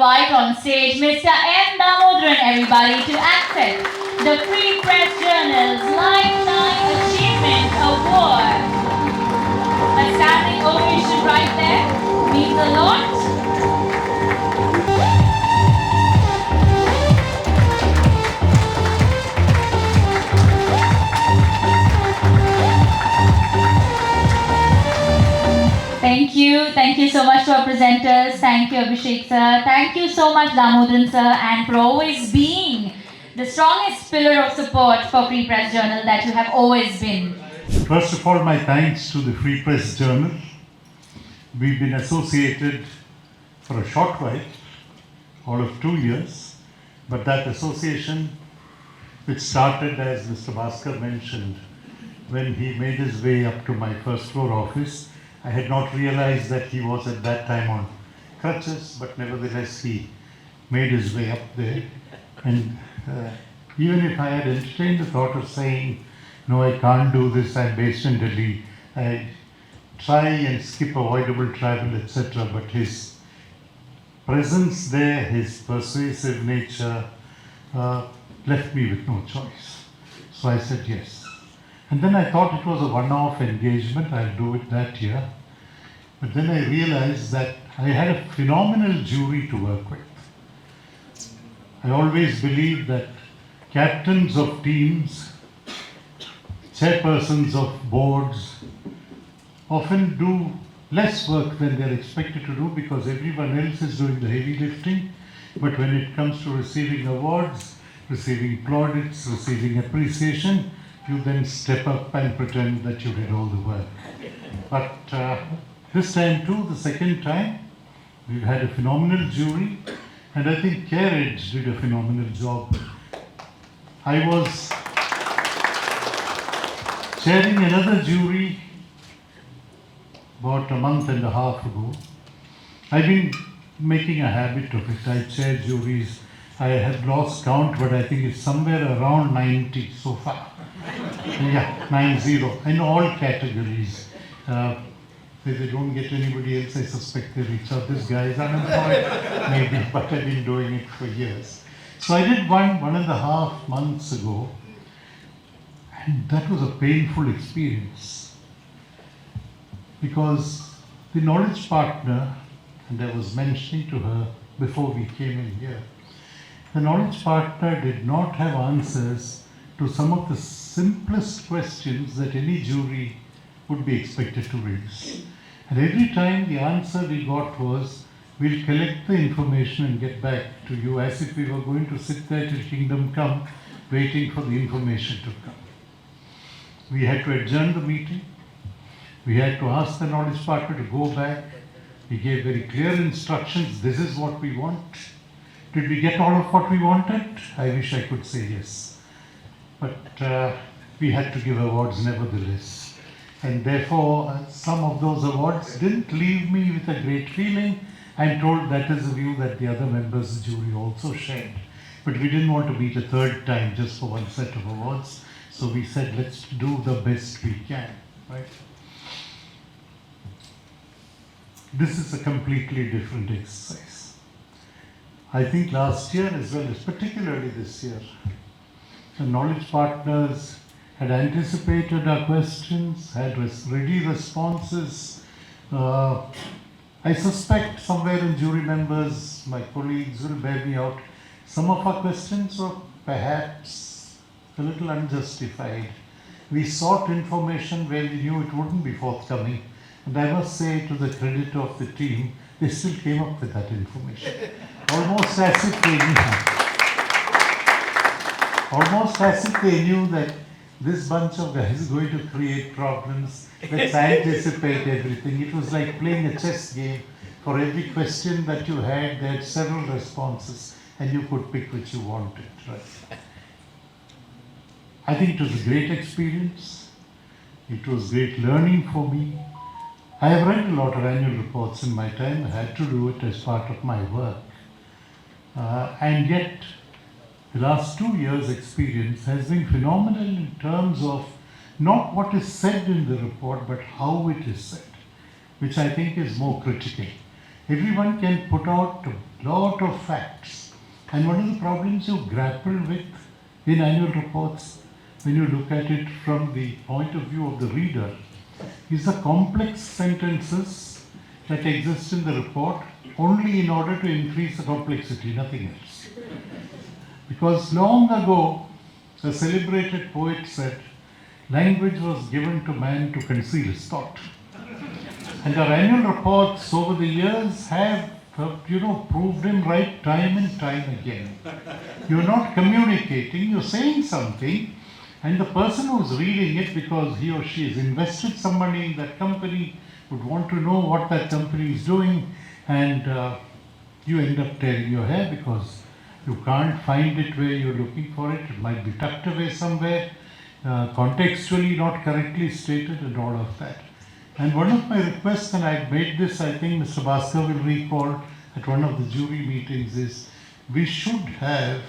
invite on stage Mr. M Damodaran, everybody, to accept the Free Press Journal's Lifetime Achievement Award. A standing ovation right there means a lot. Thank you so much to our presenters. Thank you, Abhishek sir. Thank you so much, Damodaran sir, and for always being the strongest pillar of support for Free Press Journal that you have always been. First of all, my thanks to the Free Press Journal. We've been associated for a short while, all of 2 years, but that association, which started, as Mr. Bhaskar mentioned, when he made his way up to my first floor office. I had not realized that he was at that time on crutches, but nevertheless he made his way up there. And even if I had entertained the thought of saying, no, I can't do this, I'm based in Delhi, I try and skip avoidable travel, etc. But his presence there, his persuasive nature, left me with no choice. So I said yes. And then I thought it was a one-off engagement, I'll do it that year. But then I realized that I had a phenomenal jury to work with. I always believe that captains of teams, chairpersons of boards, often do less work than they're expected to do because everyone else is doing the heavy lifting. But when it comes to receiving awards, receiving plaudits, receiving appreciation, you then step up and pretend that you did all the work. But this time too, the second time, we've had a phenomenal jury, and I think Carriage did a phenomenal job. I was chairing another jury about a month and a half ago. I've been making a habit of it. I chair juries. I have lost count, but I think it's somewhere around 90 so far. Yeah, 90 in all categories. If they don't get anybody else, I suspect they reach out. This guy is unemployed, maybe, but I've been doing it for years. So I did one and a half months ago, and that was a painful experience because the knowledge partner, and I was mentioning to her before we came in here, the knowledge partner did not have answers to some of the simplest questions that any jury would be expected to raise. And every time the answer we got was, we'll collect the information and get back to you, as if we were going to sit there till kingdom come, waiting for the information to come. We had to adjourn the meeting. We had to ask the knowledge partner to go back. He gave very clear instructions, this is what we want. Did we get all of what we wanted? I wish I could say yes. But we had to give awards nevertheless. And therefore, some of those awards didn't leave me with a great feeling. I'm told that is a view that the other members of the jury also shared. But we didn't want to meet a third time just for one set of awards. So we said, let's do the best we can, right? This is a completely different exercise. I think last year as well as particularly this year, the knowledge partners had anticipated our questions, had ready responses. I suspect somewhere in jury members, my colleagues will bear me out, some of our questions were perhaps a little unjustified. We sought information where we knew it wouldn't be forthcoming. And I must say, to the credit of the team, they still came up with that information. Almost as if they knew. Almost as if they knew that this bunch of guys is going to create problems. Let's anticipate everything. It was like playing a chess game. For every question that you had, there had several responses, and you could pick which you wanted. Right? I think it was a great experience. It was great learning for me. I have read a lot of annual reports in my time. I had to do it as part of my work. And yet, the last 2 years' experience has been phenomenal in terms of not what is said in the report, but how it is said, which I think is more critical. Everyone can put out a lot of facts. And one of the problems you grapple with in annual reports, when you look at it from the point of view of the reader, is the complex sentences that exist in the report only in order to increase the complexity, nothing else. Because long ago, a celebrated poet said, language was given to man to conceal his thought. And our annual reports over the years have, proved him right time and time again. You're not communicating, you're saying something, and the person who's reading it, because he or she has invested some money in that company, would want to know what that company is doing, and you end up tearing your hair because you can't find it where you're looking for it. It might be tucked away somewhere, contextually not correctly stated, and all of that. And one of my requests, and I made this, I think Mr. Bhaskar will recall at one of the jury meetings, is we should have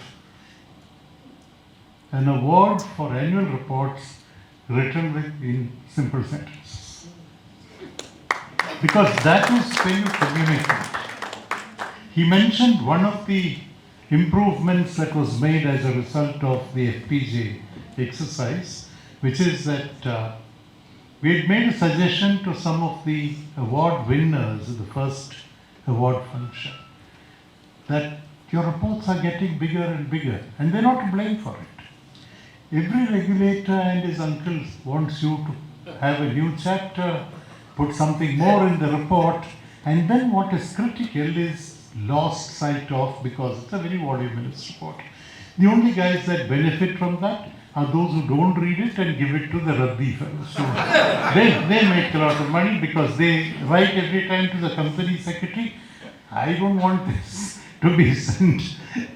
an award for annual reports written in simple sentences. Because that is when you communicate. He mentioned one of the improvements that was made as a result of the FPJ exercise, which is that we had made a suggestion to some of the award winners in the first award function that your reports are getting bigger and bigger, and they're not to blame for it. Every regulator and his uncle wants you to have a new chapter, put something more in the report, and then what is critical is lost sight of because it's a very voluminous report. The only guys that benefit from that are those who don't read it and give it to the Raddi fellows. So they make a lot of money because they write every time to the company secretary, I don't want this to be sent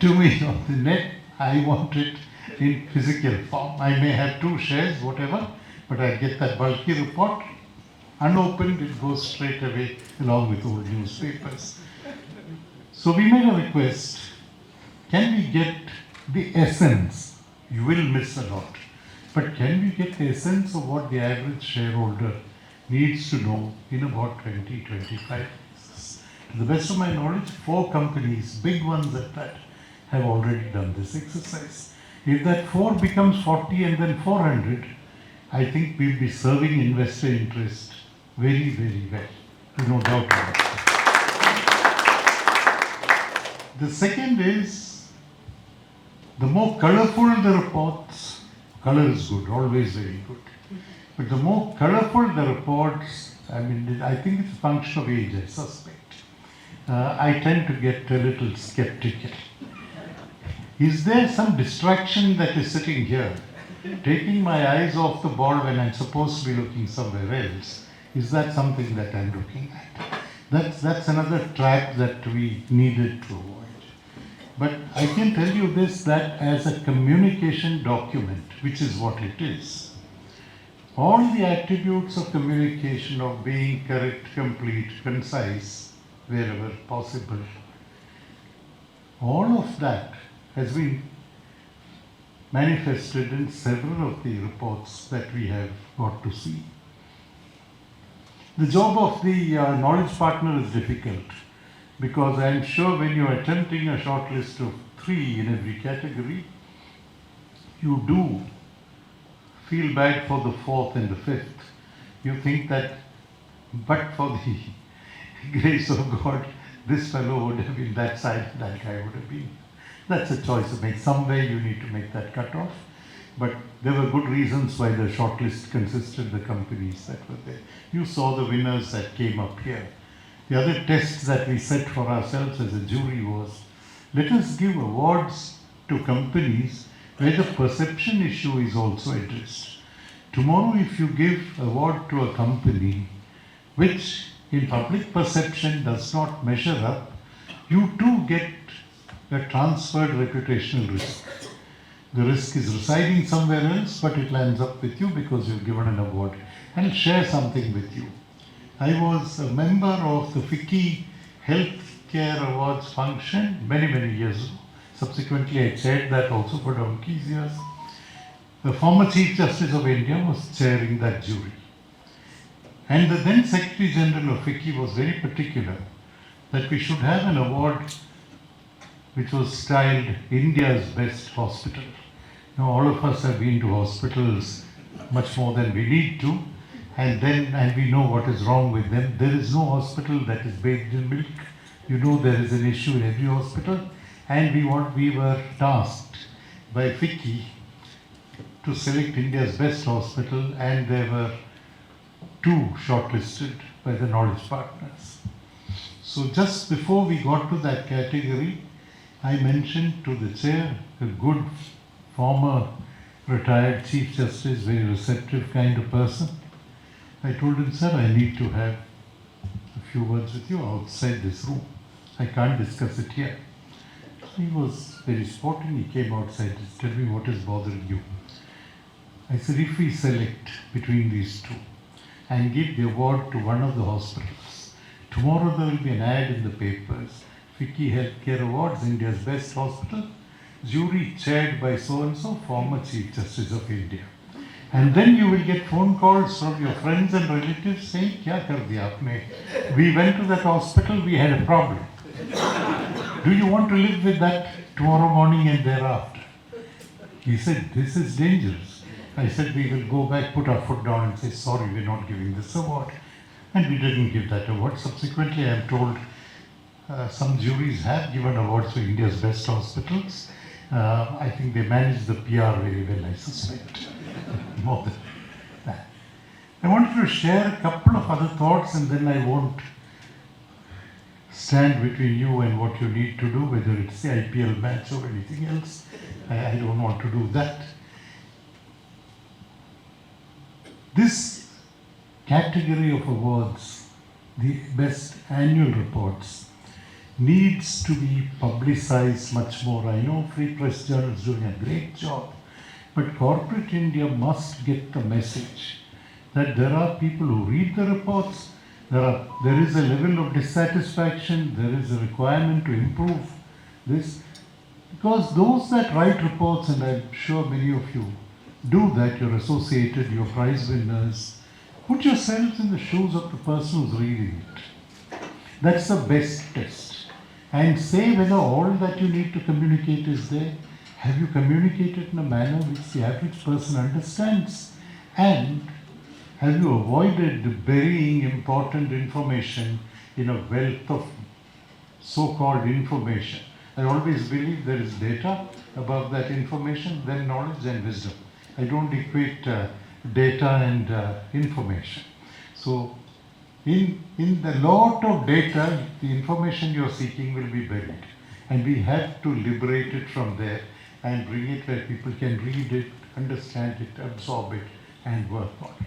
to me on the net, I want it in physical form. I may have 2 shares, whatever, but I get that bulky report, unopened, it goes straight away along with old newspapers. So we made a request, can we get the essence? You will miss a lot, but can we get the essence of what the average shareholder needs to know in about 20-25 cases? To the best of my knowledge, 4 companies, big ones at that, have already done this exercise. If that 4 becomes 40 and then 400, I think we'll be serving investor interest very, very well. There's no doubt about it. The second is, the more colorful the reports, color is good, always very good. But the more colorful the reports, I think it's a function of age, I suspect. I tend to get a little skeptical. Is there some distraction that is sitting here, taking my eyes off the ball when I'm supposed to be looking somewhere else? Is that something that I'm looking at? That's another trap that we needed to avoid. But I can tell you this, that as a communication document, which is what it is, all the attributes of communication, of being correct, complete, concise, wherever possible, all of that has been manifested in several of the reports that we have got to see. The job of the knowledge partner is difficult, because I am sure when you are attempting a short list of 3 in every category, you do feel bad for the 4th and the 5th. You think that, but for the grace of God, this fellow would have been that side, that guy would have been. That's a choice to make. Somewhere you need to make that cutoff. But there were good reasons why the shortlist consisted of the companies that were there. You saw the winners that came up here. The other test that we set for ourselves as a jury was, let us give awards to companies where the perception issue is also addressed. Tomorrow, if you give award to a company which in public perception does not measure up, you too get a transferred reputational risk. The risk is residing somewhere else, but it lands up with you because you've given an award. And it'll share something with you. I was a member of the FICCI Healthcare Awards function many, many years ago. Subsequently, I chaired that also for donkey's years. The former Chief Justice of India was chairing that jury. And the then Secretary General of FICCI was very particular that we should have an award which was styled India's best hospital. Now, all of us have been to hospitals much more than we need to, and we know what is wrong with them. There is no hospital that is bathed in milk. You know there is an issue in every hospital, and we were tasked by FICCI to select India's best hospital, and there were two shortlisted by the knowledge partners. So just before we got to that category, I mentioned to the chair, a good former retired Chief Justice, very receptive kind of person. I told him, sir, I need to have a few words with you outside this room. I can't discuss it here. He was very sporting. He came outside to tell me what is bothering you. I said, if we select between these two and give the award to one of the hospitals, tomorrow there will be an ad in the papers, FICCI Healthcare Awards, India's best hospital, jury chaired by so-and-so, former Chief Justice of India. And then you will get phone calls from your friends and relatives saying, kya kar diya aapne? We went to that hospital, we had a problem. Do you want to live with that tomorrow morning and thereafter? He said, this is dangerous. I said, we will go back, put our foot down and say, sorry, we're not giving this award. And we didn't give that award. Subsequently, I am told some juries have given awards for India's best hospitals. I think they manage the PR very well, I suspect. More than that. I wanted to share a couple of other thoughts, and then I won't stand between you and what you need to do, whether it's the IPL match or anything else. I don't want to do that. This category of awards, the best annual reports, needs to be publicized much more. I know Free Press Journal is doing a great job, but corporate India must get the message that there are people who read the reports, there is a level of dissatisfaction, there is a requirement to improve this, because those that write reports, and I'm sure many of you do that, you're associated, you're prize winners, put yourselves in the shoes of the person who's reading it. That's the best test. And say whether all that you need to communicate is there. Have you communicated in a manner which the average person understands? And have you avoided burying important information in a wealth of so-called information? I always believe there is data above that information, then knowledge and wisdom. I don't equate data and information. So in the lot of data, the information you're seeking will be buried. And we have to liberate it from there and bring it where people can read it, understand it, absorb it, and work on it.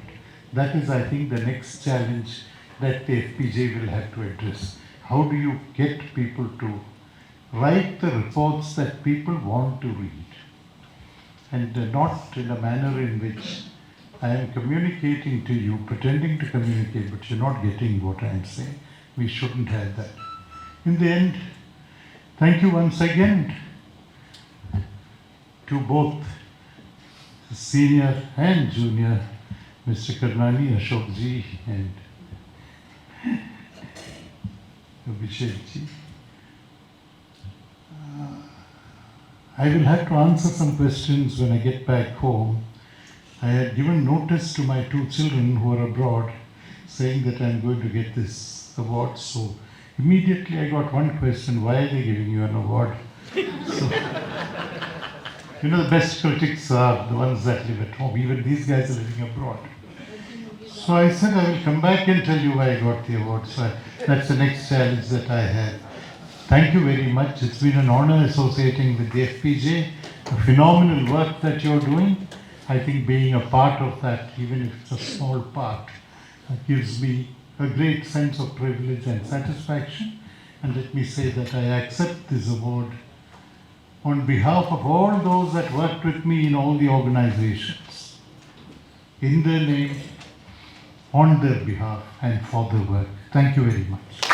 That is, I think, the next challenge that the FPJ will have to address. How do you get people to write the reports that people want to read? And not in a manner in which I am communicating to you, pretending to communicate, but you're not getting what I am saying. We shouldn't have that. In the end, thank you once again to both senior and junior, Mr. Karnani, Ashokji, and Abhishekji. I will have to answer some questions when I get back home. I had given notice to my two children who are abroad saying that I'm going to get this award. So immediately I got one question, why are they giving you an award? So, you know, the best critics are the ones that live at home. Even these guys are living abroad. So I said I will come back and tell you why I got the award. So that's the next challenge that I have. Thank you very much. It's been an honor associating with the FPJ. The phenomenal work that you're doing. I think being a part of that, even if it's a small part, gives me a great sense of privilege and satisfaction. And let me say that I accept this award on behalf of all those that worked with me in all the organizations, in their name, on their behalf, and for their work. Thank you very much.